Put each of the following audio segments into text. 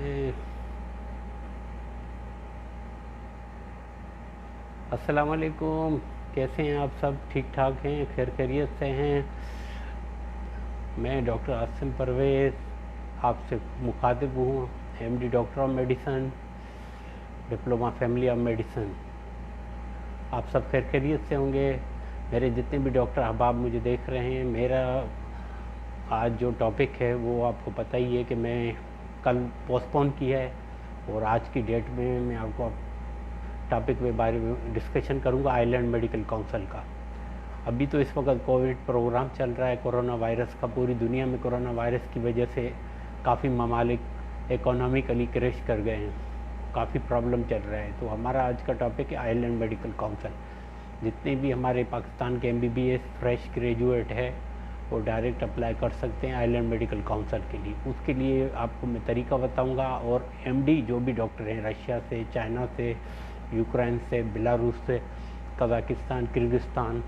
हैं। अस्सलाम वालेकुम। कैसे हैं आप सब? ठीक ठाक हैं? खैर खैरियत से हैं? मैं डॉक्टर आसिम परवेज़ आपसे मुखातिब हूँ। MD doctor of medicine, diploma family of medicine. आप सब खैर खैरियत से होंगे। मेरे जितने भी डॉक्टर अहबाब मुझे देख रहे हैं, मेरा आज जो टॉपिक है वो आपको पता ही है कि मैं कल पोस्टपोन किया है और आज की डेट में मैं आपको टॉपिक के बारे में डिस्कशन करूंगा आयरलैंड मेडिकल काउंसिल का। अभी तो इस वक्त कोविड प्रोग्राम चल रहा है कोरोना वायरस का। पूरी दुनिया में कोरोना वायरस की वजह से काफ़ी ममालिक इकोनॉमिकली क्रैश कर गए हैं, काफ़ी प्रॉब्लम चल रहा है। तो हमारा आज का टॉपिक है आयरलैंड मेडिकल काउंसिल। जितने भी हमारे पाकिस्तान के MBBS फ्रेश ग्रेजुएट है वो डायरेक्ट अप्लाई कर सकते हैं आयरलैंड मेडिकल काउंसिल के लिए। उसके लिए आपको मैं तरीका बताऊंगा, और MD जो भी डॉक्टर हैं रशिया से, चाइना से, यूक्रेन से, बेलारूस से, कज़ाकिस्तान, किर्गिस्तान,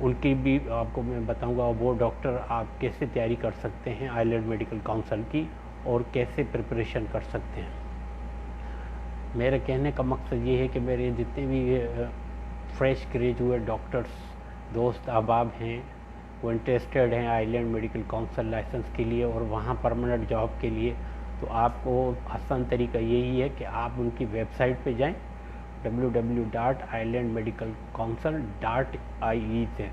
उनकी भी आपको मैं बताऊंगा वो डॉक्टर आप कैसे तैयारी कर सकते हैं आयरलैंड मेडिकल काउंसिल की और कैसे प्रिपरेशन कर सकते हैं। मेरे कहने का मकसद ये है कि मेरे जितने भी फ्रेश ग्रेजुएट डॉक्टर्स दोस्त अहबाब हैं वो इंटरेस्टेड हैं आयरलैंड मेडिकल काउंसिल लाइसेंस के लिए और वहाँ परमानेंट जॉब के लिए, तो आपको आसान तरीका यही है कि आप उनकी वेबसाइट पे जाएं www.irelandmedicalcouncil.ie से,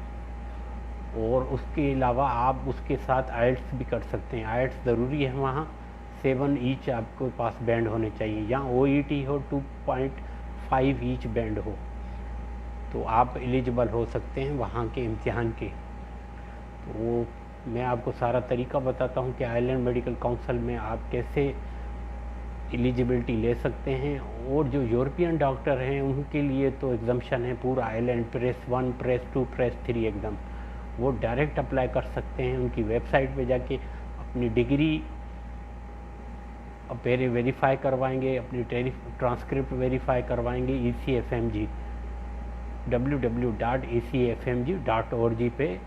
और उसके अलावा आप उसके साथ आइल्ट्स भी कर सकते हैं। आइल्ट्स ज़रूरी है वहाँ, 7 ईच आपके पास बैंड होने चाहिए, या OET हो 2.5 ईच बैंड हो, तो आप एलिजिबल हो सकते हैं वहाँ के इम्तिहान के। तो वो मैं आपको सारा तरीका बताता हूँ कि आयरलैंड मेडिकल काउंसिल में आप कैसे एलिजिबिलिटी ले सकते हैं। और जो यूरोपियन डॉक्टर हैं उनके लिए तो एग्जाम्शन है पूरा Ireland, press 1, press 2, press 3 exam, वो डायरेक्ट अप्लाई कर सकते हैं। उनकी वेबसाइट पे जाके अपनी डिग्री पहले वेरीफाई करवाएंगे, अपनी ट्रांसक्रिप्ट वेरीफाई करवाएंगे ECFMG www.ecfmg.org पे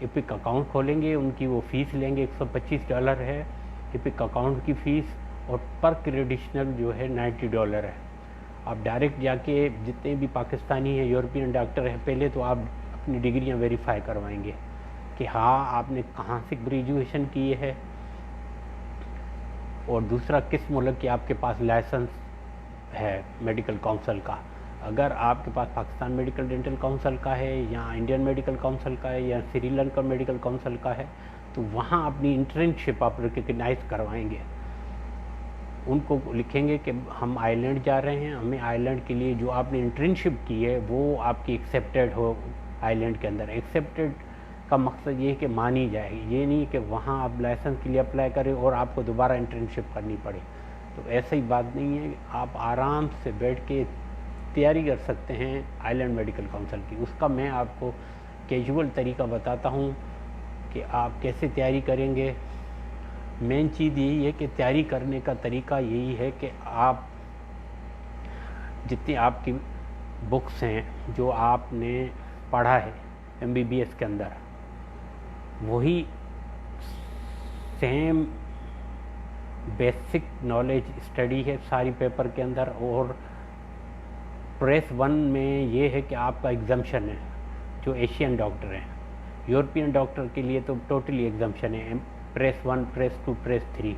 एपिक अकाउंट खोलेंगे। उनकी वो फ़ीस लेंगे, $125 है एपिक अकाउंट की फ़ीस, और पर क्रेडिशनल जो है $90 है। आप डायरेक्ट जाके जितने भी पाकिस्तानी हैं यूरोपियन डॉक्टर हैं, पहले तो आप अपनी डिग्रियां वेरीफाई करवाएंगे कि हाँ आपने कहाँ से ग्रेजुएशन की है, और दूसरा किस मुल्क की आपके पास लाइसेंस है मेडिकल काउंसिल का। अगर आपके पास पाकिस्तान मेडिकल डेंटल काउंसिल का है, या इंडियन मेडिकल काउंसिल का है, या श्रीलंका मेडिकल काउंसिल का है, तो वहाँ अपनी इंटर्नशिप आप रिकग्नाइज करवाएंगे। उनको लिखेंगे कि हम आयरलैंड जा रहे हैं, हमें आयरलैंड के लिए जो आपने इंटर्नशिप की है वो आपकी एक्सेप्टेड हो आयरलैंड के अंदर। एक्सेप्टेड का मकसद ये है कि मानी जाए, ये नहीं कि वहाँ आप लाइसेंस के लिए अप्लाई करें और आपको दोबारा इंटर्नशिप करनी पड़े। तो ऐसी बात नहीं है, आप आराम से बैठ के तैयारी कर सकते हैं आयरलैंड मेडिकल काउंसिल की। उसका मैं आपको कैजुअल तरीका बताता हूँ कि आप कैसे तैयारी करेंगे। मेन चीज़ यही है कि तैयारी करने का तरीका यही है कि आप जितनी आपकी बुक्स हैं जो आपने पढ़ा है MBBS के अंदर, वही सेम बेसिक नॉलेज स्टडी है सारी पेपर के अंदर। और प्रेस 1 में ये है कि आपका एग्जाम्शन है जो एशियन डॉक्टर हैं। यूरोपियन डॉक्टर के लिए तो टोटली एग्जाम्शन है, प्रेस 1, प्रेस 2, प्रेस 3।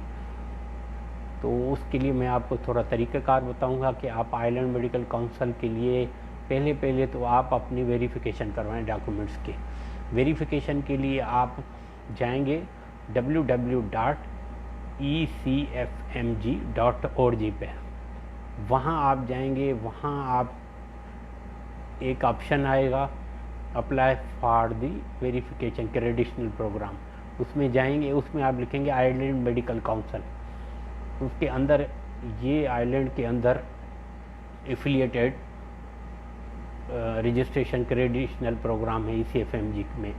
तो उसके लिए मैं आपको थोड़ा तरीक़ाकार बताऊंगा कि आप आयरलैंड मेडिकल काउंसिल के लिए पहले तो आप अपनी वेरिफिकेशन करवाएं डॉक्यूमेंट्स के। वेरिफिकेशन के लिए आप जाएंगे www.ecfmg.org पे, वहाँ आप जाएंगे, वहाँ आप एक ऑप्शन आएगा apply for the verification credential program, उसमें जाएंगे, उसमें आप लिखेंगे आयरलैंड मेडिकल काउंसिल। उसके अंदर ये आयरलैंड के अंदर एफिलिएटेड रजिस्ट्रेशन क्रेडिशनल प्रोग्राम है ECFMG में,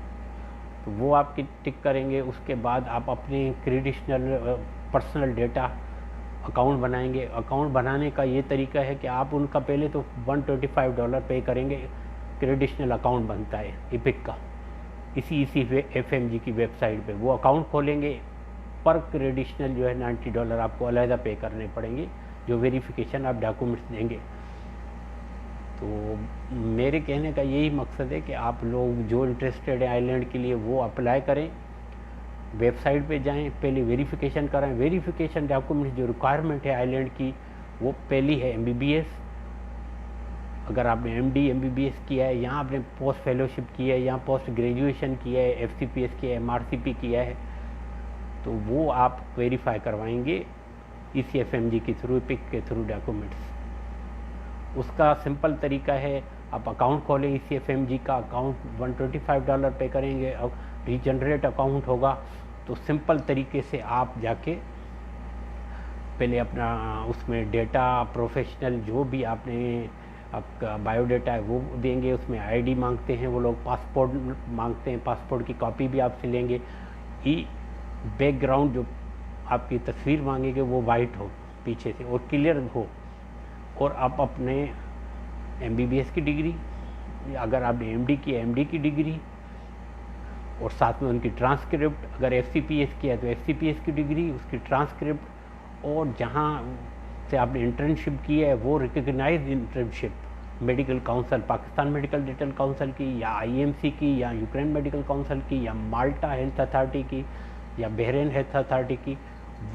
तो वो आप टिक करेंगे। उसके बाद आप अपने क्रेडिशनल पर्सनल डेटा अकाउंट बनाएंगे। अकाउंट बनाने का ये तरीका है कि आप उनका पहले तो $125 पे करेंगे, क्रेडिशनल अकाउंट बनता है एपिक का, इसी ECFMG की वेबसाइट पे वो अकाउंट खोलेंगे। पर क्रेडिशनल जो है $90 आपको अलहदा पे करने पड़ेंगे, जो वेरिफिकेशन आप डॉक्यूमेंट्स देंगे। तो मेरे कहने का यही मकसद है कि आप लोग जो इंटरेस्टेड है आइलैंड के लिए वो अप्लाई करें, वेबसाइट पे जाएं, पहले वेरिफिकेशन कराएं। वेरिफिकेशन डॉक्यूमेंट्स जो रिक्वायरमेंट है आइलैंड की वो पहली है MBBS। अगर आपने MD MBBS किया है, यहाँ आपने पोस्ट फेलोशिप किया है, यहाँ पोस्ट ग्रेजुएशन किया है, FCPS किया है, MRCP किया है, तो वो आप वेरीफाई करवाएंगे ECFMG के थ्रू, पिक के थ्रू डॉक्यूमेंट्स। उसका सिंपल तरीका है, आप अकाउंट खोलें, ECFMG का अकाउंट $125 पे करेंगे, और रीजनरेट अकाउंट होगा। तो सिंपल तरीके से आप जाके पहले अपना उसमें डेटा प्रोफेशनल जो भी आपने आपका बायोडाटा है वो देंगे, उसमें ID मांगते हैं वो लोग, पासपोर्ट मांगते हैं, पासपोर्ट की कॉपी भी आपसे लेंगे, बैकग्राउंड जो आपकी तस्वीर मांगेंगे वो वाइट हो पीछे से और क्लियर हो, और आप अपने MBBS की डिग्री, अगर आपने MD की MD की डिग्री, और साथ में उनकी ट्रांसक्रिप्ट, अगर FCPS किया तो FCPS की डिग्री, उसकी ट्रांसक्रिप्ट, और जहाँ से आपने इंटर्नशिप की है वो recognised internship medical council, Pakistan medical dental council की, या IMC की, या यूक्रेन मेडिकल काउंसिल की, या माल्टा हेल्थ अथॉरिटी की, या बहरीन हेल्थ अथॉरिटी की,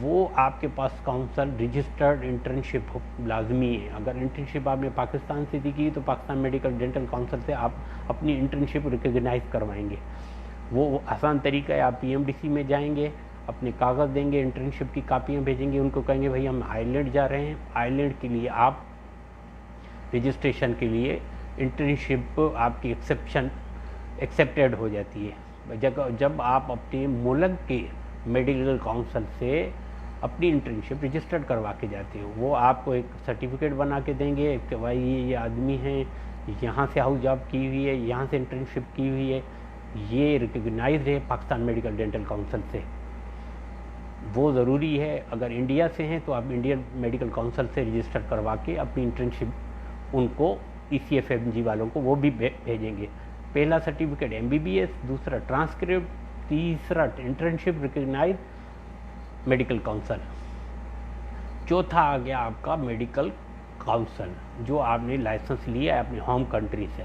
वो आपके पास काउंसिल रजिस्टर्ड इंटर्नशिप लाजमी है। अगर इंटर्नशिप आपने पाकिस्तान से की तो पाकिस्तान मेडिकल डेंटल काउंसिल से आप अपनी इंटर्नशिप रिकग्नाइज करवाएंगे। वो आसान तरीका है, आप PMDC में जाएंगे, अपने कागज़ देंगे, इंटर्नशिप की कापियाँ भेजेंगे, उनको कहेंगे भाई हम आइलैंड जा रहे हैं, आइलैंड के लिए आप रजिस्ट्रेशन के लिए इंटर्नशिप आपकी एक्सेप्टेड हो जाती है। जब आप अपने मुल्क के मेडिकल काउंसिल से अपनी इंटर्नशिप रजिस्टर्ड करवा के जाते हो, वो आपको एक सर्टिफिकेट बना के देंगे कि भाई ये आदमी है, यहाँ से हाउस जॉब की हुई है, यहाँ से इंटर्नशिप की हुई है, ये रिकग्नाइज है पाकिस्तान मेडिकल डेंटल काउंसिल से। वो ज़रूरी है। अगर इंडिया से हैं तो आप इंडियन मेडिकल काउंसिल से रजिस्टर करवा के अपनी इंटर्नशिप उनको ECFMG वालों को वो भी भेजेंगे। पहला सर्टिफिकेट MBBS, दूसरा ट्रांसक्रिप्ट, तीसरा इंटर्नशिप रिकग्नाइज मेडिकल काउंसिल, चौथा आ गया आपका मेडिकल काउंसिल जो आपने लाइसेंस लिया है अपने होम कंट्री से,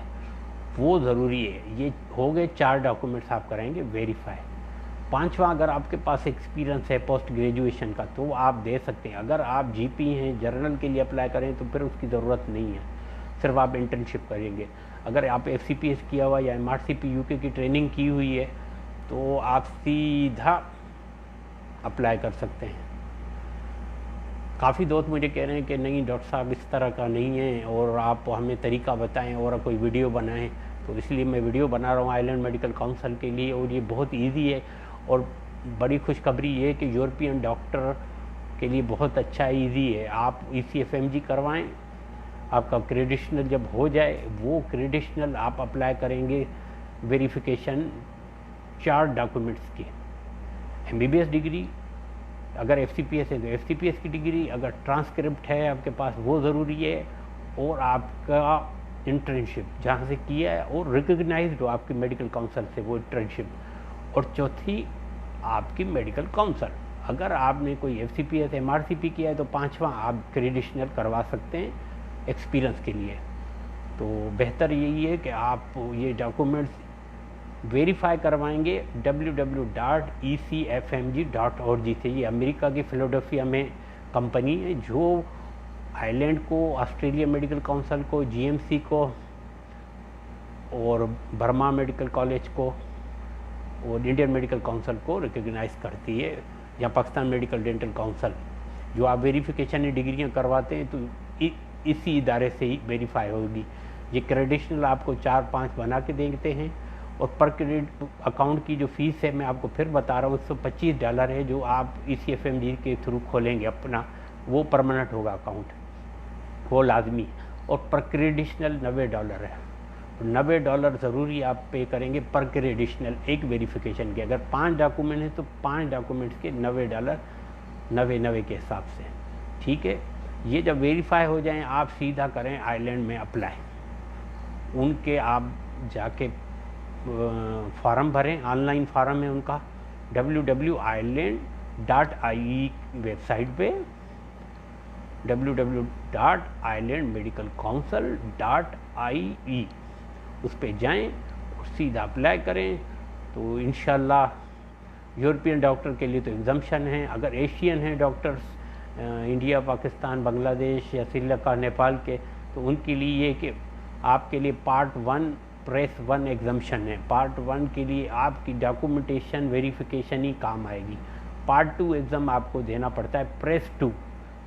वो ज़रूरी है। ये हो गए 4 डॉक्यूमेंट्स आप कराएंगे वेरीफाई। पांचवा, अगर आपके पास एक्सपीरियंस है पोस्ट ग्रेजुएशन का तो आप दे सकते हैं। अगर आप GP हैं, जर्नल के लिए अप्लाई करें तो फिर उसकी ज़रूरत नहीं है, सिर्फ आप इंटर्नशिप करेंगे। अगर आप FCPS किया हुआ या MRCP UK की ट्रेनिंग की हुई है तो आप सीधा अप्लाई कर सकते हैं। काफ़ी दोस्त मुझे कह रहे हैं कि नहीं डॉक्टर साहब इस तरह का नहीं है और आप हमें तरीका बताएं और कोई वीडियो बनाएं, तो इसलिए मैं वीडियो बना रहा हूँ आइलैंड मेडिकल काउंसिल के लिए, और ये बहुत ईजी है। और बड़ी खुशखबरी ये है कि यूरोपियन डॉक्टर के लिए बहुत अच्छा ईजी है। आप ECFMG करवाएं, आपका क्रेडिशनल जब हो जाए वो क्रेडिशनल आप अप्लाई करेंगे वेरिफिकेशन 4 डॉक्यूमेंट्स की, MBBS डिग्री, अगर FCPS है तो FCPS की डिग्री, अगर ट्रांसक्रिप्ट है आपके पास वो ज़रूरी है, और आपका इंटर्नशिप जहाँ से किया है और रिकग्नाइज्ड हो आपकी मेडिकल काउंसिल से वो इंटर्नशिप, और चौथी आपकी मेडिकल काउंसिल। अगर आपने कोई FCPS MRCP किया है तो पांचवा आप क्रेडिशनल करवा सकते हैं एक्सपीरियंस के लिए। तो बेहतर यही है कि आप ये डॉक्यूमेंट्स वेरीफाई करवाएंगे www.ecfmg.org से। ये अमेरिका की फिलाडेल्फिया में कंपनी है जो आइलैंड को, ऑस्ट्रेलिया मेडिकल काउंसिल को, GMC को और बर्मा मेडिकल कॉलेज को और इंडियन मेडिकल काउंसिल को रिकग्नाइज करती है, या पाकिस्तान मेडिकल डेंटल काउंसिल। जो आप वेरिफिकेशन डिग्रियां करवाते हैं तो इसी इदारे से ही वेरीफाई होगी। ये क्रेडिशनल आपको 4-5 बना के देते हैं, और पर क्रेडिट अकाउंट की जो फ़ीस है मैं आपको फिर बता रहा हूँ $125 है, जो आप ECFMG के थ्रू खोलेंगे अपना, वो परमानेंट होगा अकाउंट, वो लाजमी। और पर क्रेडिशनल $90 है, $90 ज़रूरी आप पे करेंगे पर क्रेडिशनल एक वेरिफिकेशन के। अगर 5 डॉक्यूमेंट हैं तो 5 डॉक्यूमेंट्स के $90 90 के हिसाब से, ठीक है। ये जब वेरीफाई हो जाएं आप सीधा करें आइलैंड में अप्लाई, उनके आप जाके फॉर्म भरें, ऑनलाइन फॉर्म है उनका www.island वेबसाइट पे www.islandmedicalcouncil.ie उस पर जाएं और सीधा अप्लाई करें। तो इंशाल्लाह यूरोपियन डॉक्टर के लिए तो एग्जम्पशन है। अगर एशियन हैं डॉक्टर्स इंडिया, पाकिस्तान, बांग्लादेश या श्रीलंका, नेपाल के, तो उनके लिए ये कि आपके लिए पार्ट 1 प्रेस 1 एग्जम्पशन है। पार्ट 1 के लिए आपकी डॉक्यूमेंटेशन वेरिफिकेशन ही काम आएगी। पार्ट 2 एग्ज़ाम आपको देना पड़ता है प्रेस 2।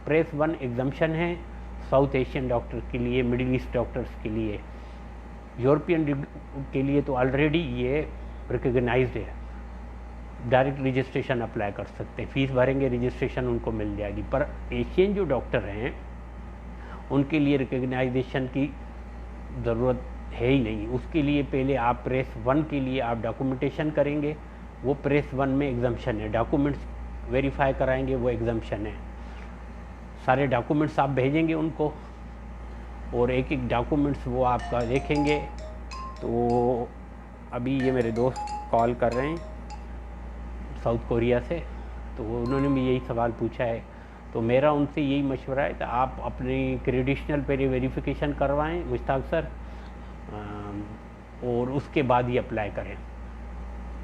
प्रेस 1 एग्जम्पशन है साउथ एशियन डॉक्टर के लिए, मिडिल ईस्ट डॉक्टर्स के लिए। यूरोपियन के लिए तो ऑलरेडी ये रिकग्नाइज्ड है, डायरेक्ट रजिस्ट्रेशन अप्लाई कर सकते हैं, फीस भरेंगे रजिस्ट्रेशन उनको मिल जाएगी। पर एशियन जो डॉक्टर हैं उनके लिए रिकग्नाइजेशन की ज़रूरत है ही नहीं। उसके लिए पहले आप प्रेस 1 के लिए आप डॉक्यूमेंटेशन करेंगे, वो प्रेस 1 में एग्जम्पशन है। डॉक्यूमेंट्स वेरीफाई कराएंगे, वो एग्जम्पशन है। सारे डॉक्यूमेंट्स आप भेजेंगे उनको और एक एक डॉक्यूमेंट्स वो आपका देखेंगे। तो अभी ये मेरे दोस्त कॉल कर रहे हैं साउथ कोरिया से, तो उन्होंने भी यही सवाल पूछा है। तो मेरा उनसे यही मशवरा है कि आप अपनी क्रेडिशनल पहले वेरिफिकेशन करवाएं मुश्ताक सर, और उसके बाद ही अप्लाई करें।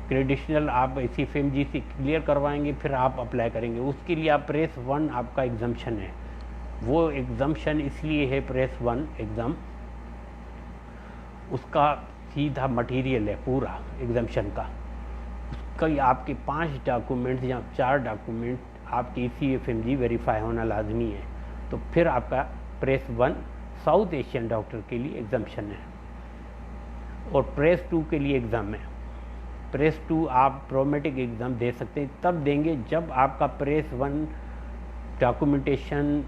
क्रेडिशनल आप CFMG से क्लियर करवाएंगे, फिर आप अप्लाई करेंगे। उसके लिए आप प्रेस 1 आपका एग्जम्पशन है। वो एग्जम्पशन इसलिए है प्रेस 1 एग्ज़ाम, उसका सीधा मटेरियल है पूरा एग्जम्पशन का। उसका आपके 5 डॉक्यूमेंट्स या 4 डॉक्यूमेंट आपकी CFMG वेरीफाई होना लाजमी है। तो फिर आपका प्रेस 1 साउथ एशियन डॉक्टर के लिए एग्जम्पशन है और प्रेस 2 के लिए एग्ज़ाम है। प्रेस 2 आप प्रोमेटिक एग्ज़ाम दे सकते हैं, तब देंगे जब आपका प्रेस 1 डॉक्यूमेंटेशन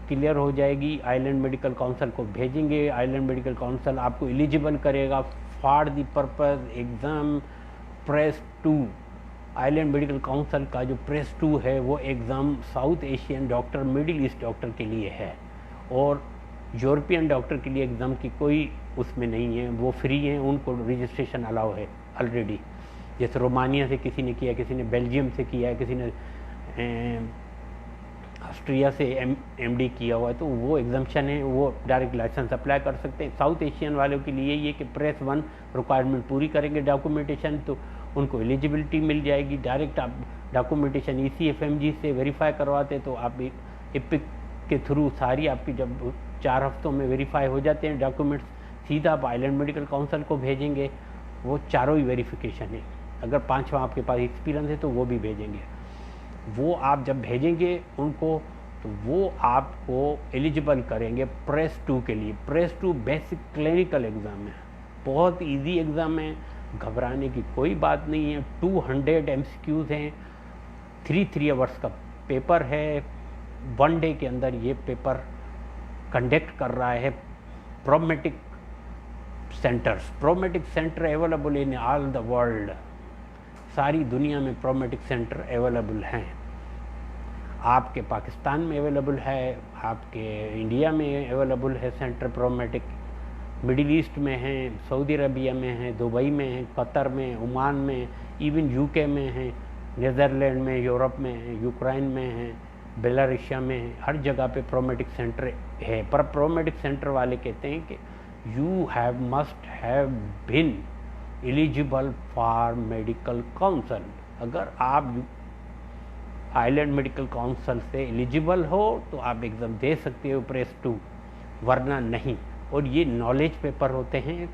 क्लियर हो जाएगी। आइलैंड मेडिकल काउंसिल को भेजेंगे, आइलैंड मेडिकल काउंसिल आपको एलिजिबल करेगा for the purpose exam press 2। Island medical council का जो प्रेस 2 है वो exam south Asian doctor, middle east doctor के लिए है, और यूरोपियन डॉक्टर के लिए एग्ज़ाम की कोई उसमें नहीं है, वो फ्री हैं, उनको रजिस्ट्रेशन अलाउ है ऑलरेडी। जैसे रोमानिया से किसी ने किया, किसी ने बेल्जियम से किया है, किसी ने ऑस्ट्रिया से MD किया हुआ है, तो वो एग्जम्पशन है, वो डायरेक्ट लाइसेंस अप्लाई कर सकते हैं। साउथ एशियन वालों के लिए ये कि प्रेस 1 रिक्वायरमेंट पूरी करेंगे डॉक्यूमेंटेशन, तो उनको एलिजिबिलिटी मिल जाएगी। डायरेक्ट आप डॉक्यूमेंटेशन CFMG से वेरीफाई करवाते तो आप एपिक के थ्रू सारी आपकी जब 4 हफ्तों में वेरीफाई हो जाते हैं डॉक्यूमेंट्स, सीधा आप आइलैंड मेडिकल काउंसिल को भेजेंगे, वो चारों ही वेरिफिकेशन है। अगर 5वां आपके पास एक्सपीरियंस है तो वो भी भेजेंगे। वो आप जब भेजेंगे उनको तो वो आपको एलिजिबल करेंगे प्रेस 2 के लिए। प्रेस 2 बेसिक क्लिनिकल एग्ज़ाम है, बहुत इजी एग्ज़ाम है, घबराने की कोई बात नहीं है। 200 MCQs हैं, 3 आवर्स का पेपर है। 1 डे के अंदर ये पेपर कंडक्ट कर रहा है Prometric centres. Prometric centre available in all the world, सारी दुनिया में प्रोमेटिक सेंटर अवेलेबल हैं। आपके पाकिस्तान में अवेलेबल है, आपके इंडिया में अवेलेबल है सेंटर प्रोमेटिक, मिडिल ईस्ट में हैं, सऊदी अरबिया में हैं, दुबई में हैं, कतर में, ओमान में, इवन UK में हैं, नीदरलैंड में, यूरोप में हैं, यूक्रेन में हैं, बेलारूसिया में हैं, हर जगह पे प्रोमेटिक सेंटर है। पर प्रोमेटिक सेंटर वाले कहते हैं कि you must have been eligible for medical council। अगर आप आइलैंड मेडिकल काउंसिल से एलिजिबल हो तो आप एग्ज़ाम दे सकते हो प्रेस 2, वरना नहीं। और ये नॉलेज पेपर होते हैं,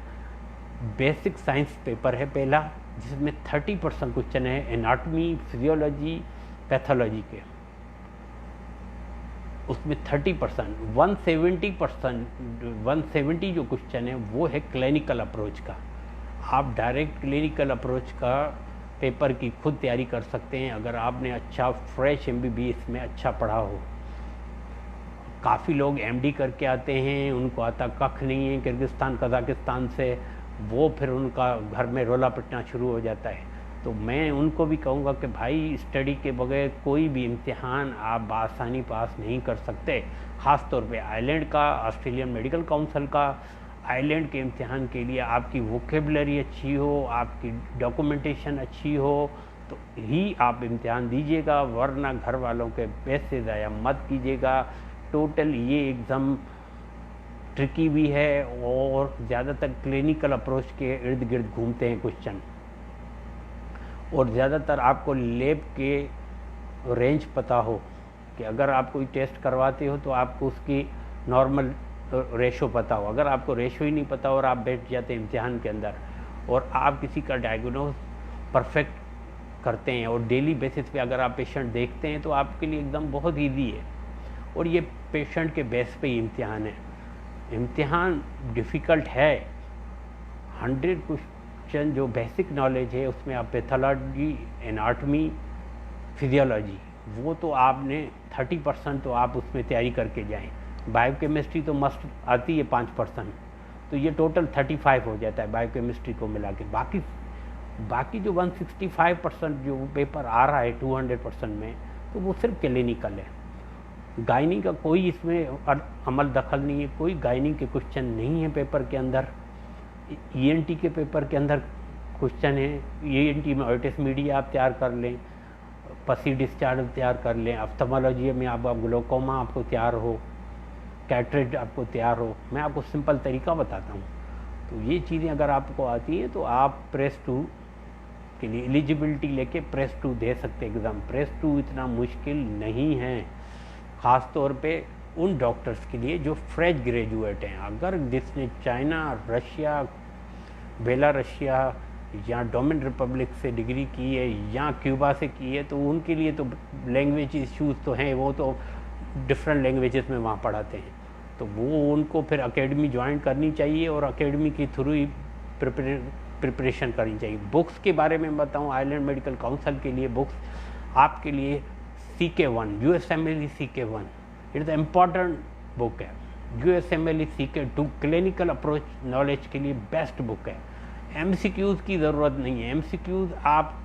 बेसिक साइंस पेपर है पहला, जिसमें 30% क्वेश्चन है एनाटॉमी, फिजियोलॉजी, पैथोलॉजी के, उसमें 30%, 170 जो क्वेश्चन है वो है क्लिनिकल अप्रोच का। आप डायरेक्ट क्लिनिकल अप्रोच का पेपर की खुद तैयारी कर सकते हैं अगर आपने अच्छा फ्रेश MBBS में अच्छा पढ़ा हो। काफ़ी लोग MD करके आते हैं, उनको आता कख नहीं है, किर्गिस्तान कज़ाकिस्तान से, वो फिर उनका घर में रोला पिटना शुरू हो जाता है। तो मैं उनको भी कहूँगा कि भाई स्टडी के बगैर कोई भी इम्तिहान आप आसानी पास नहीं कर सकते। ख़ास तौर पे आइलैंड का, ऑस्ट्रेलियन मेडिकल काउंसिल का। आइलैंड के इम्तिहान के लिए आपकी वोकेबलरी अच्छी हो, आपकी डॉक्यूमेंटेशन अच्छी हो, तो ही आप इम्तिहान दीजिएगा, वरना घर वालों के पैसे ज़ाया मत कीजिएगा। टोटल ये एग्ज़ाम ट्रिकी भी है और ज़्यादातर क्लिनिकल अप्रोच के इर्द गिर्द घूमते हैं क्वेश्चन, और ज़्यादातर आपको लैब के रेंज पता हो कि अगर आप कोई टेस्ट करवाते हो तो आपको उसकी नॉर्मल रेशो पता हो। अगर आपको रेशो ही नहीं पता और आप बैठ जाते हैं इम्तिहान के अंदर और आप किसी का डायग्नोस परफेक्ट करते हैं और डेली बेसिस पे अगर आप पेशेंट देखते हैं तो आपके लिए एकदम बहुत ईजी है। और ये पेशेंट के बेस पे ही इम्तिहान है। इम्तिहान डिफ़िकल्ट है। 100 क्वेश्चन जो बेसिक नॉलेज है उसमें आप पैथोलॉजी, एनाटमी, फिजियोलॉजी, वो तो आपने 30% तो आप उसमें तैयारी करके जाएं। बायोकेमिस्ट्री तो मस्ट आती है 5%, तो ये टोटल 35 हो जाता है बायोकेमिस्ट्री को मिला के। बाकी जो 165% जो पेपर आ रहा है 200% में, तो वो सिर्फ क्लिनिकल है। गायनी का कोई इसमें अमल दखल नहीं है, कोई गायनी के क्वेश्चन नहीं है पेपर के अंदर। ईएनटी के पेपर के अंदर क्वेश्चन है। ईएनटी में ऑटिस मीडिया आप तैयार कर लें, पसी डिस्चार्ज तैयार कर लें, ऑप्थेल्मोलॉजी में आप ग्लोकोमा आपको तैयार हो, कैटरेक्ट आपको तैयार हो। मैं आपको सिंपल तरीका बताता हूँ। तो ये चीज़ें अगर आपको आती हैं तो आप प्रेस 2 के लिए एलिजिबिलिटी लेके प्रेस 2 दे सकते एग्ज़ाम। प्रेस 2 इतना मुश्किल नहीं है, ख़ास तौर पे उन डॉक्टर्स के लिए जो फ्रेश ग्रेजुएट हैं। अगर जिसने चाइना, रशिया, बेलारसिया या डोमिन रिपब्लिक से डिग्री की है या क्यूबा से की है, तो उनके लिए तो लैंग्वेज इश्यूज़ तो हैं, वो तो डिफरेंट लैंग्वेजेस में वहाँ पढ़ाते हैं। तो वो उनको फिर एकेडमी ज्वाइन करनी चाहिए और एकेडमी के थ्रू ही प्रिपरेशन करनी चाहिए। बुक्स के बारे में बताऊँ, आइलैंड मेडिकल काउंसिल के लिए बुक्स आपके लिए CK1, USMLE CK1 it is important book है। USMLE CK2 clinical approach knowledge के लिए बेस्ट बुक है। MCQs की ज़रूरत नहीं है। MCQs आप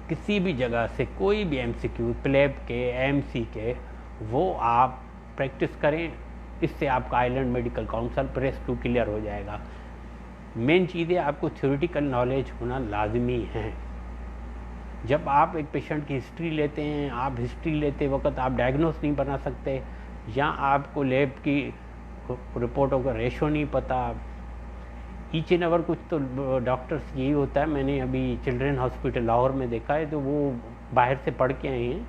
किसी भी जगह से कोई भी MCQ, प्लेब के, MC के, वो आप प्रैक्टिस करें। इससे आपका island medical council press 2 clear हो जाएगा। मेन चीज़ें आपको थ्योरेटिकल नॉलेज होना लाजमी है। जब आप एक पेशेंट की हिस्ट्री लेते हैं, आप हिस्ट्री लेते वक्त आप डायग्नोस नहीं बना सकते, या आपको लैब की रिपोर्टों का रेशो नहीं पता, ईच एंड एवर कुछ तो डॉक्टर्स यही होता है। मैंने अभी चिल्ड्रन हॉस्पिटल लाहौर में देखा है, तो वो बाहर से पढ़ के आए हैं,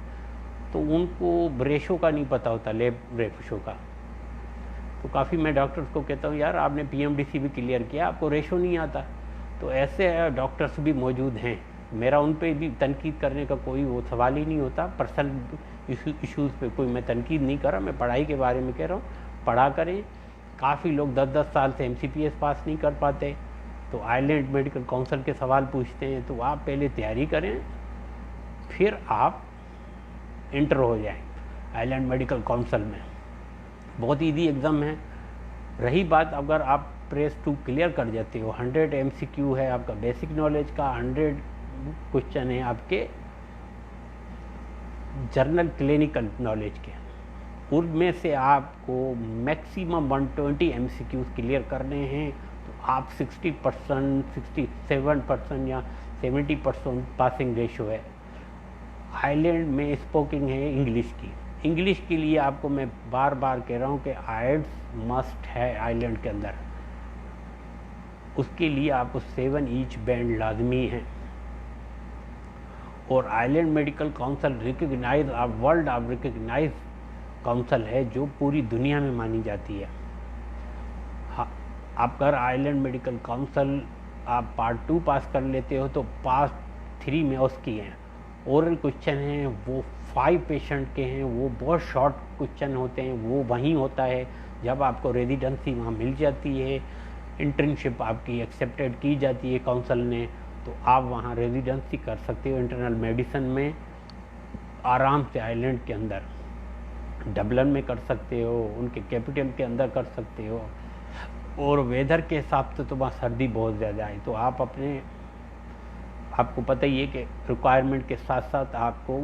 तो उनको रेशो का नहीं पता होता, लैब रेशो का। तो काफ़ी मैं डॉक्टर्स को कहता हूँ, यार आपने PMDC भी क्लियर किया, आपको रेशो नहीं आता। तो ऐसे डॉक्टर्स भी मौजूद हैं। मेरा उन पे भी तनकीद करने का कोई वो सवाल ही नहीं होता। पर्सनल इश्यूज़ पे कोई मैं तनकीद नहीं कर रहा, मैं पढ़ाई के बारे में कह रहा हूँ। पढ़ा करें। काफ़ी लोग 10-10 साल से MCPS पास नहीं कर पाते, तो आइलैंड मेडिकल काउंसिल के सवाल पूछते हैं। तो आप पहले तैयारी करें, फिर आप इंटर हो जाएं आइलैंड मेडिकल काउंसिल में। बहुत ईजी एग्ज़ाम है। रही बात, अगर आप प्रेस 2 क्लियर कर जाते हो, 100 MCQ है आपका बेसिक नॉलेज का, 100 क्वेश्चन है आपके जर्नल क्लिनिकल नॉलेज के, उनमें से आपको मैक्सिमम 120 MCQs क्लियर करने हैं। तो आप 60%, 67% या 70% पासिंग रेशो है। आइलैंड में स्पोकिंग है इंग्लिश की। इंग्लिश के लिए आपको मैं बार बार कह रहा हूँ कि IELTS मस्ट है आइलैंड के अंदर। उसके लिए आपको 7 ईच बैंड लाजमी है। और island medical council recognise, world of recognise council है, जो पूरी दुनिया में मानी जाती है। आप अगर आइलैंड मेडिकल काउंसिल आप पार्ट 2 पास कर लेते हो, तो पार्ट 3 में उसकी हैं ओरल क्वेश्चन हैं, वो 5 पेशेंट के हैं, वो बहुत शॉर्ट क्वेश्चन होते हैं। वो वहीं होता है जब आपको रेजिडेंसी वहाँ मिल जाती है, इंटर्नशिप आपकी एक्सेप्टेड की जाती है काउंसिल ने, तो आप वहाँ रेजिडेंसी कर सकते हो इंटरनल मेडिसिन में आराम से। आइलैंड के अंदर डबलिन में कर सकते हो, उनके कैपिटल के अंदर कर सकते हो। और वेदर के हिसाब से तो वहाँ सर्दी बहुत ज़्यादा है, तो आप आपको पता ही है कि रिक्वायरमेंट के साथ साथ आपको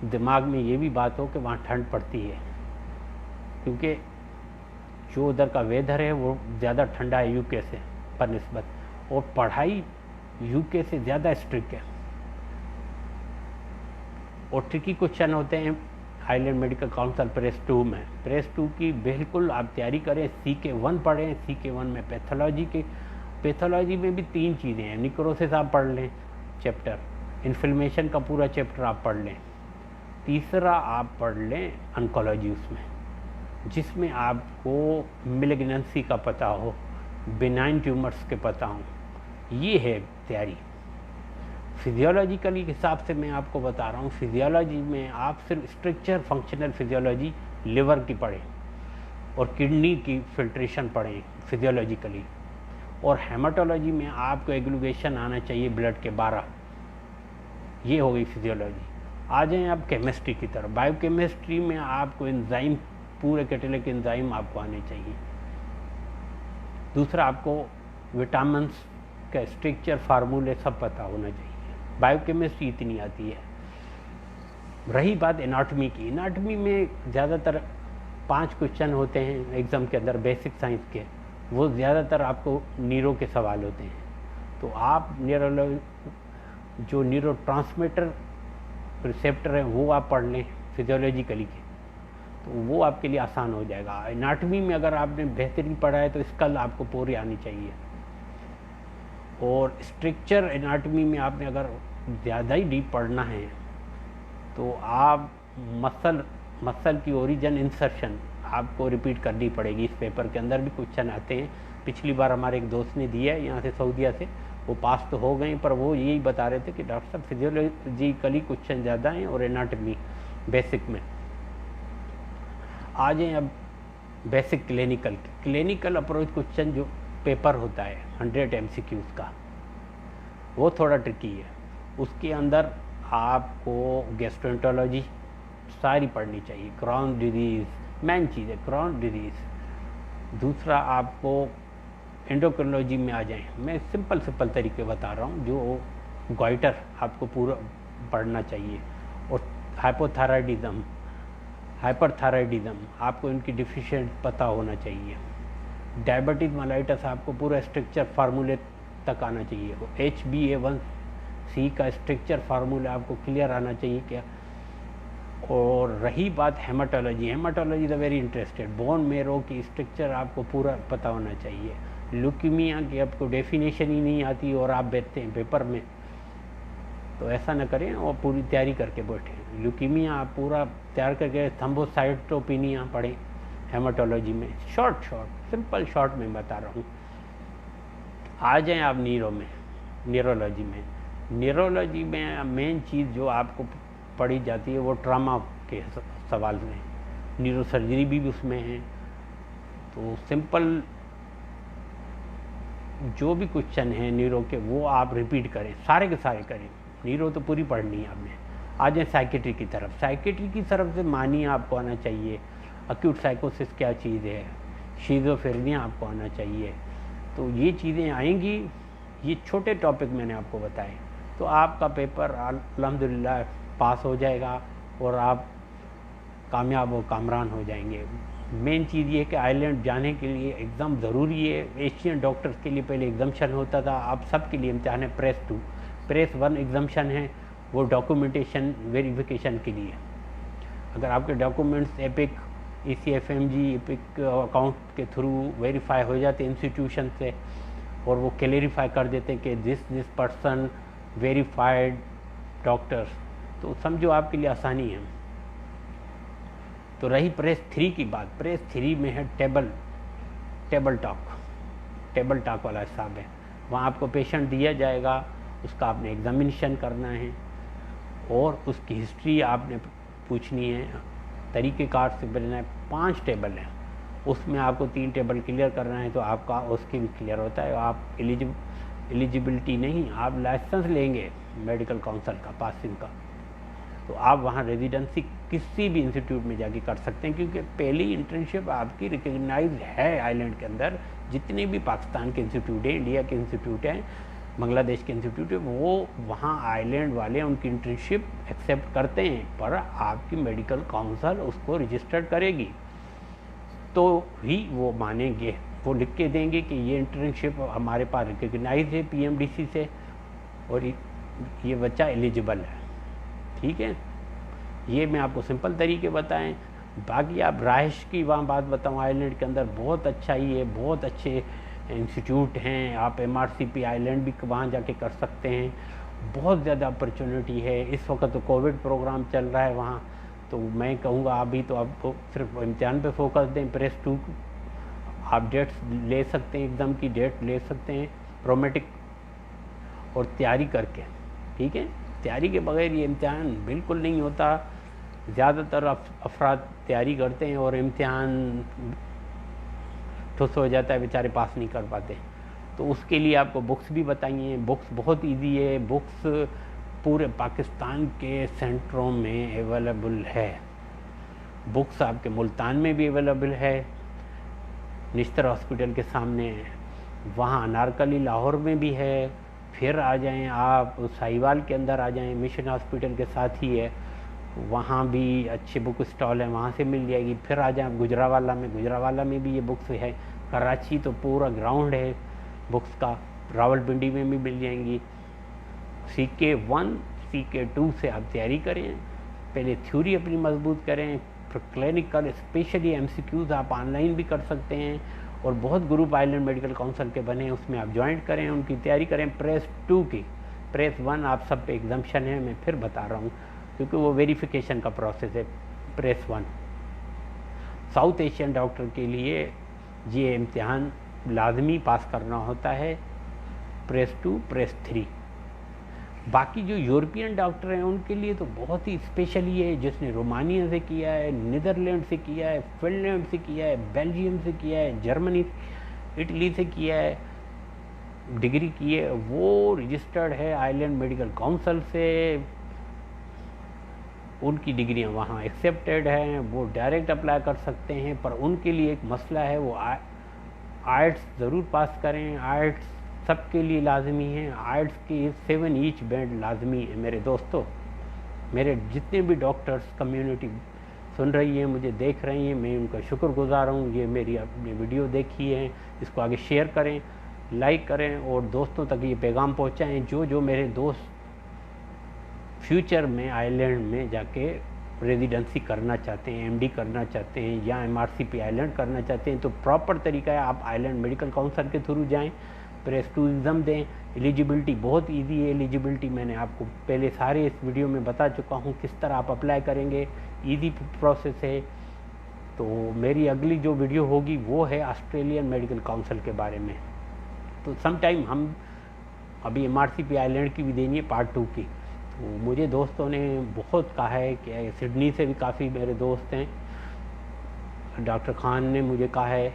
दिमाग में ये भी बात हो कि वहाँ ठंड पड़ती है, क्योंकि जो उधर का वेदर है वो ज़्यादा ठंडा है UK से पर निस्बत। और पढ़ाई यूके से ज़्यादा स्ट्रिक्ट है और ट्रिकी क्वेश्चन होते हैं आइलैंड मेडिकल काउंसिल प्रेस 2 में। प्रेस 2 की बिल्कुल आप तैयारी करें, CK1 पढ़ें। CK1 में पैथोलॉजी में भी 3 चीज़ें हैं। निक्रोसिस आप पढ़ लें चैप्टर, इन्फ्लेमेशन का पूरा चैप्टर आप पढ़ लें। तीसरा आप पढ़ लें ऑन्कोलॉजी उसमें, जिसमें आपको मेलिग्नेंसी का पता हो, बिनाइन ट्यूमर्स के पता हो। ये है तैयारी। फिजियोलॉजिकली हिसाब से मैं आपको बता रहा हूँ, फिजियोलॉजी में आप सिर्फ स्ट्रक्चर फंक्शनल फिजियोलॉजी लिवर की पढ़ें और किडनी की फिल्ट्रेशन पढ़ें फिजियोलॉजिकली, और हेमाटोलॉजी में आपको एग्लूगेशन आना चाहिए ब्लड के 12। ये हो गई फिजियोलॉजी। आ जाएँ आप केमिस्ट्री की तरफ। बायोकेमिस्ट्री में आपको एंजाइम, पूरे कैटेलिक एंजाइम आपको आने चाहिए। दूसरा, आपको विटामिन्स का स्ट्रक्चर फार्मूले सब पता होना चाहिए। बायोकेमिस्ट्री इतनी आती है। रही बात एनाटॉमी की, एनाटॉमी में ज़्यादातर 5 क्वेश्चन होते हैं एग्ज़ाम के अंदर बेसिक साइंस के, वो ज़्यादातर आपको न्यूरो के सवाल होते हैं। तो आप जो न्यूरो ट्रांसमीटर रिसेप्टर हैं वो आप पढ़ लें फिजियोलॉजिकली के, तो वो आपके लिए आसान हो जाएगा। एनाटॉमी में अगर आपने बेहतरीन पढ़ा है तो स्कल आपको पूरी आनी चाहिए, और स्ट्रक्चर एनाटॉमी में आपने अगर ज़्यादा ही डीप पढ़ना है तो आप मसल की ओरिजिन इंसर्शन आपको रिपीट करनी पड़ेगी। इस पेपर के अंदर भी क्वेश्चन आते हैं। पिछली बार हमारे एक दोस्त ने दिया है यहाँ से सऊदीया से, वो पास तो हो गए, पर वो यही बता रहे थे कि डॉक्टर साहब फिजियोलॉजिकली क्वेश्चन ज़्यादा हैं और एनाटॉमी बेसिक में। आ जाए अब बेसिक क्लिनिकल अप्रोच क्वेश्चन जो पेपर होता है 100 MCQs का, वो थोड़ा ट्रिकी है। उसके अंदर आपको गैस्ट्रोएंटरोलॉजी सारी पढ़नी चाहिए, क्रॉन डिजीज़ मेन चीज़ है, क्रॉन डिजीज़। दूसरा, आपको एंडोक्रिनोलॉजी में आ जाएं, मैं सिंपल तरीके बता रहा हूँ, जो गॉइटर आपको पूरा पढ़ना चाहिए, और हाइपरथायराइडिज्म आपको इनकी डिफिशिएंट पता होना चाहिए। डायबिटीज़ मेलाइटस आपको पूरा स्ट्रक्चर फार्मूले तक आना चाहिए। HbA1c का स्ट्रक्चर फार्मूला आपको क्लियर आना चाहिए क्या। और रही बात haematology is very interested. Bone marrow की स्ट्रक्चर आपको पूरा पता होना चाहिए। ल्यूकीमिया की आपको डेफिनेशन ही नहीं आती और आप बैठते हैं पेपर में, तो ऐसा न करें और पूरी तैयारी करके बैठें। ल्यूकीमिया आप पूरा तैयार करके थ्रोम्बोसाइटोपेनिया पढ़ें हेमाटोलॉजी में। सिंपल शॉर्ट में बता रहा हूँ। आ जाएं आप न्यूरोलॉजी में मेन चीज़ जो आपको पढ़ी जाती है वो ट्रामा के सवाल में, न्यूरो सर्जरी भी उसमें है। तो सिंपल जो भी क्वेश्चन है न्यूरो के वो आप रिपीट करें, सारे के सारे करें। न्यूरो तो पूरी पढ़नी है आपने। आ जाए साइकेट्री की तरफ से मानिए आपको आना चाहिए, अक्यूट साइकोसिस क्या चीज़ है, शिज़ोफ्रेनिया आपको आना चाहिए। तो ये चीज़ें आएंगी, ये छोटे टॉपिक मैंने आपको बताए, तो आपका पेपर अल्हम्दुलिल्लाह पास हो जाएगा और आप कामयाब और कामरान हो जाएंगे। मेन चीज़ ये है कि आइलैंड जाने के लिए एग्ज़ाम ज़रूरी है। एशियन डॉक्टर्स के लिए पहले एग्जाम्शन होता था, आप सब के लिए इम्तिहान है। प्रेस 1 एग्जाम्शन है, वो डॉक्यूमेंटेशन वेरिफिकेशन के लिए। अगर आपके documents epic ECFMG epic account के थ्रू वेरीफाई हो जाते इंस्टीट्यूशन से, और वो क्लेरिफाई कर देते कि दिस पर्सन वेरीफाइड डॉक्टर्स, तो समझो आपके लिए आसानी है। तो रही प्रेस 3 की बात। प्रेस 3 में है टेबल टॉक वाला हिसाब है। वहाँ आपको पेशेंट दिया जाएगा, उसका आपने एग्जामिनेशन करना है और उसकी हिस्ट्री आपने पूछनी है। तरीक़ेकार से बनना है। 5 टेबल हैं, उसमें आपको 3 टेबल क्लियर करना है तो आपका उसकी भी क्लियर होता है। आप एलिजिबिलिटी नहीं, आप लाइसेंस लेंगे मेडिकल काउंसिल का पासिंग का, तो आप वहाँ रेजिडेंसी किसी भी इंस्टीट्यूट में जाके कर सकते हैं, क्योंकि पहली इंटर्नशिप आपकी रिकग्नाइज है आइलैंड के अंदर। जितने भी पाकिस्तान के इंस्टीट्यूट हैं, इंडिया के इंस्टीट्यूट हैं, बांग्लादेश के इंस्टीट्यूट है, वो वहाँ आइलैंड वाले उनकी इंटर्नशिप एक्सेप्ट करते हैं, पर आपकी मेडिकल काउंसिल उसको रजिस्टर्ड करेगी तो ही वो मानेंगे। वो लिख के देंगे कि ये इंटर्नशिप हमारे पास रिकग्नाइज है PMDC से, और ये बच्चा एलिजिबल है। ठीक है, ये मैं आपको सिंपल तरीके बताएं। बाकी आप राइश की वहाँ बात बताऊँ, आइलैंड के अंदर बहुत अच्छा ही है, बहुत अच्छे इंस्टीट्यूट हैं। आप MRCP आइलैंड भी वहाँ जाके कर सकते हैं, बहुत ज़्यादा अपॉर्चुनिटी है। इस वक्त तो कोविड प्रोग्राम चल रहा है वहाँ, तो मैं कहूँगा अभी तो आपको सिर्फ इम्तिहान पे फोकस दें। प्रेस 2 आप डेट्स ले सकते हैं, एकदम की डेट ले सकते हैं प्रोमेटिक, और तैयारी करके। ठीक है, तैयारी के बगैर ये इम्तिहान बिल्कुल नहीं होता। ज़्यादातर अफराद तैयारी करते हैं और इम्तिहान ठुस हो जाता है, बेचारे पास नहीं कर पाते। तो उसके लिए आपको बुक्स भी बताइए। बुक्स बहुत इजी है, बुक्स पूरे पाकिस्तान के सेंटरों में अवेलेबल है। बुक्स आपके मुल्तान में भी अवेलेबल है, निश्तर हॉस्पिटल के सामने, वहाँ अनारकली लाहौर में भी है। फिर आ जाएं आप साहिवाल के अंदर आ जाएं, मिशन हॉस्पिटल के साथ ही है, वहाँ भी अच्छे बुक स्टॉल है, वहाँ से मिल जाएगी। फिर आ जाएं गुजरावाला में, गुजरावाला में भी ये बुक्स है। कराची तो पूरा ग्राउंड है बुक्स का, रावलपिंडी में भी मिल जाएंगी। CK1 CK2 से आप तैयारी करें, पहले थ्योरी अपनी मजबूत करें, फिर क्लिनिकल स्पेशली MCQs आप ऑनलाइन भी कर सकते हैं। और बहुत ग्रुप आइलैंड मेडिकल काउंसिल के बने हैं, उसमें आप ज्वाइन करें, उनकी तैयारी करें। प्रेस 2 की, प्रेस 1 आप सब पे एग्जाम्पशन है, मैं फिर बता रहा हूँ क्योंकि वो वेरिफिकेशन का प्रोसेस है। प्रेस 1 साउथ एशियन डॉक्टर के लिए ये इम्तिहान लाजमी पास करना होता है, प्रेस 2 प्रेस 3। बाकी जो यूरोपियन डॉक्टर हैं उनके लिए तो बहुत ही स्पेशली है, जिसने रोमानिया से किया है, नीदरलैंड से किया है, फिनलैंड से किया है, बेल्जियम से किया है, जर्मनी इटली से किया है, डिग्री की है, वो रजिस्टर्ड है आइलैंड मेडिकल काउंसिल से, उनकी डिग्रियां वहाँ एक्सेप्टेड हैं, वो डायरेक्ट अप्लाई कर सकते हैं। पर उनके लिए एक मसला है, वो आइट्स ज़रूर पास करें। आइट्स सबके लिए लाजमी है, आइट्स की 7 ईच बैंड लाजमी है। मेरे दोस्तों, मेरे जितने भी डॉक्टर्स कम्युनिटी सुन रही है, मुझे देख रही हैं, मैं उनका शुक्रगुजार हूँ। ये मेरी अपनी वीडियो देखी है, इसको आगे शेयर करें, लाइक करें और दोस्तों तक ये पैगाम पहुँचाएँ। जो मेरे दोस्त फ्यूचर में आइलैंड में जाके रेजिडेंसी करना चाहते हैं, MD करना चाहते हैं या MRCP आइलैंड करना चाहते हैं, तो प्रॉपर तरीका है आप आइलैंड मेडिकल काउंसिल के थ्रू जाएं, प्रेस 2 एग्ज़ाम दें। एलिजिबिलिटी बहुत इजी है, एलिजिबिलिटी मैंने आपको पहले सारे इस वीडियो में बता चुका हूँ, किस तरह आप अप्लाई करेंगे, इजी प्रोसेस है। तो मेरी अगली जो वीडियो होगी वो है ऑस्ट्रेलियन मेडिकल काउंसिल के बारे में। तो सम टाइम हम अभी MRCP आइलैंड की भी देनी है पार्ट 2 की। तो मुझे दोस्तों ने बहुत कहा है कि सिडनी से भी काफ़ी मेरे दोस्त हैं, डॉक्टर खान ने मुझे कहा है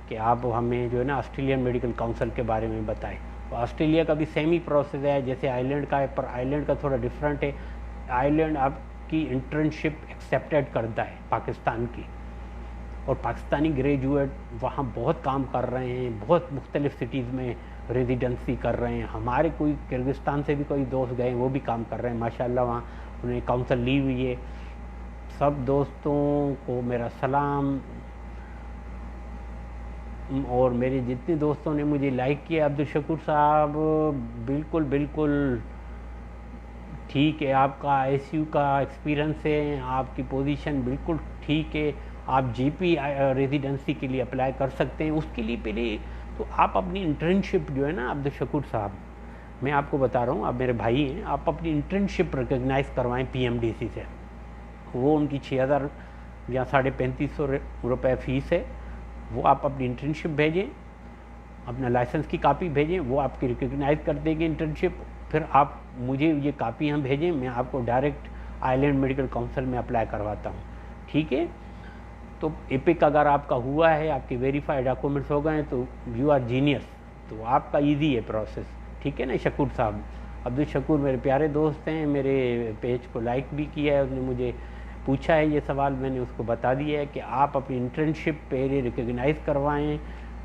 कि आप हमें जो है ना ऑस्ट्रेलियन मेडिकल काउंसिल के बारे में बताएं। तो ऑस्ट्रेलिया का भी सेम ही प्रोसेस है जैसे आइलैंड का है, पर आइलैंड का थोड़ा डिफरेंट है। आइलैंड आपकी इंटर्नशिप एक्सेप्टेड करता है पाकिस्तान की, और पाकिस्तानी ग्रेजुएट वहाँ बहुत काम कर रहे हैं, बहुत मुख्तलिफ़ सिटीज़ में रेजिडेंसी कर रहे हैं। हमारे कोई किर्गिस्तान से भी कोई दोस्त गए, वो भी काम कर रहे हैं माशाल्लाह, वहाँ उन्हें काउंसिल ली हुई है। सब दोस्तों को मेरा सलाम, और मेरे जितने दोस्तों ने मुझे लाइक किया, अब्दुल शकूर साहब बिल्कुल ठीक है, आपका ICU का एक्सपीरियंस है, आपकी पोजीशन बिल्कुल ठीक है, आप GP रेजिडेंसी के लिए अप्लाई कर सकते हैं। उसके लिए पहले तो आप अपनी इंटर्नशिप जो है ना अब्दुल शकूर साहब, मैं आपको बता रहा हूँ, आप मेरे भाई हैं, आप अपनी इंटर्नशिप रिकग्नाइज़ करवाएं PMDC से। वो उनकी 6000 या 3550 रुपये फ़ीस है, वो आप अपनी इंटर्नशिप भेजें, अपना लाइसेंस की कापी भेजें, वो आपकी रिकग्नाइज़ कर देंगे इंटर्नशिप। फिर आप मुझे ये कापी हम भेजें, मैं आपको डायरेक्ट आइलैंड मेडिकल काउंसिल में अप्लाई करवाता हूँ। ठीक है, तो एपिक अगर आपका हुआ है, आपके वेरीफाइड डॉक्यूमेंट्स हो गए तो यू आर जीनियस, तो आपका ईजी है प्रोसेस। ठीक है ना शकूर साहब, अब्दुल शकूर मेरे प्यारे दोस्त हैं, मेरे पेज को लाइक भी किया है, उसने मुझे पूछा है ये सवाल, मैंने उसको बता दिया है कि आप अपनी इंटर्नशिप पहले रिकग्नाइज़ करवाएं,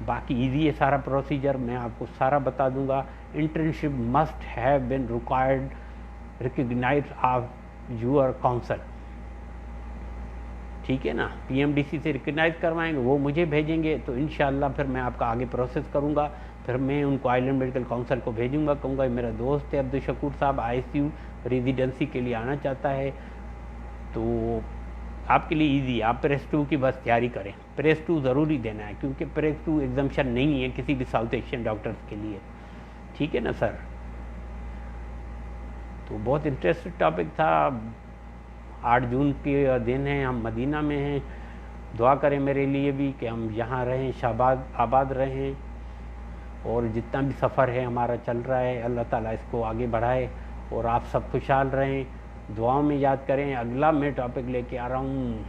बाकी इजी है सारा प्रोसीजर, मैं आपको सारा बता दूंगा। Internship must have been required recognise of your council. ठीक है ना, PMDC से रिकग्नाइज़ करवाएंगे, वो मुझे भेजेंगे, तो इंशाल्लाह फिर मैं आपका आगे प्रोसेस करूँगा। फिर मैं उनको आइलैंड मेडिकल काउंसिल को भेजूंगा, कहूँगा मेरा दोस्त है अब्दुल शकूर साहब ICU रेजिडेंसी के लिए आना चाहता है, तो आपके लिए इजी है, आप प्रेस 2 की बस तैयारी करें। प्रेस 2 ज़रूरी देना है क्योंकि प्रेस 2 एग्जामिशन नहीं है किसी भी साउथ एशियन डॉक्टर्स के लिए, ठीक है ना सर। तो बहुत इंटरेस्टेड टॉपिक था। 8 जून के दिन है, हम मदीना में हैं, दुआ करें मेरे लिए भी कि हम यहाँ रहें, शाबाद आबाद रहें, और जितना भी सफ़र है हमारा चल रहा है अल्लाह ताला इसको आगे बढ़ाए और आप सब खुशहाल रहें, दुआओं में याद करें। अगला मैं टॉपिक लेके आ रहा हूँ,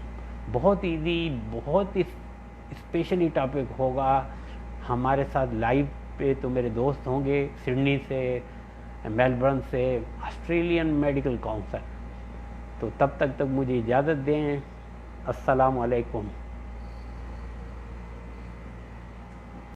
बहुत इजी, बहुत स्पेशली टॉपिक होगा हमारे साथ लाइव पे। तो मेरे दोस्त होंगे सिडनी से, मेलबर्न से, ऑस्ट्रेलियन मेडिकल काउंसिल। तो तब तक मुझे इजाज़त दें। अस्सलाम वालेकुम।